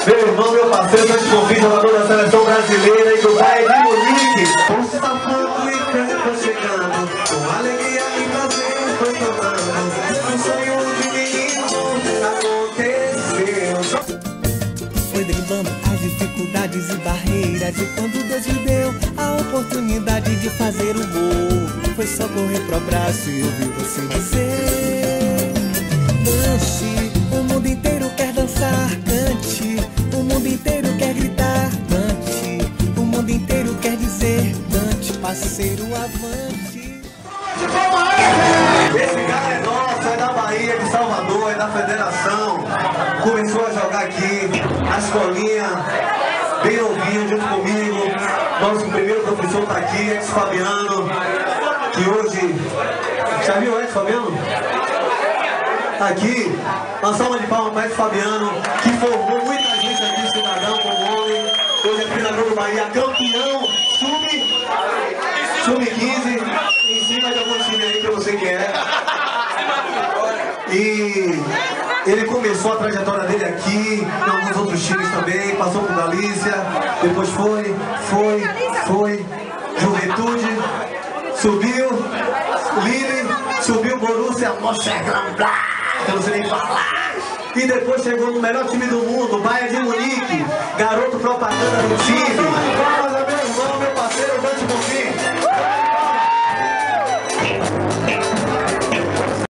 Meu irmão, meu parceiro, eu te convido, jogador da seleção brasileira e do Bayern de Munique. O sapato e canto chegando, com alegria e prazer foi tomando. Um sonho de menino aconteceu. Foi driblando as dificuldades e barreiras, e quando Deus lhe deu a oportunidade de fazer o gol, foi só correr pro abraço e ouvir você dizer: dance, o mundo inteiro quer dançar, cante, o mundo inteiro quer gritar, cante, o mundo inteiro quer dizer, cante, parceiro, avante. Esse cara é nosso, é da Bahia, de Salvador, é da federação. Começou a jogar aqui, na escolinha, bem novinho, junto comigo. Nosso primeiro professor tá aqui, ex-Fabiano, que hoje... Já viu o ex-Fabiano? Tá aqui, uma salva de palmas para ex-Fabiano, que formou muita gente aqui, cidadão como homem. Hoje é treinador do Bahia, campeão sub-15, em cima de algum time aí que eu não sei quem é. E ele começou a trajetória dele aqui, em alguns outros times também, passou por Galícia, depois foi, Juventude, subiu, Lille, subiu Borussia Mönchengladbach, que eu não sei nem falar, e depois chegou no melhor time do mundo,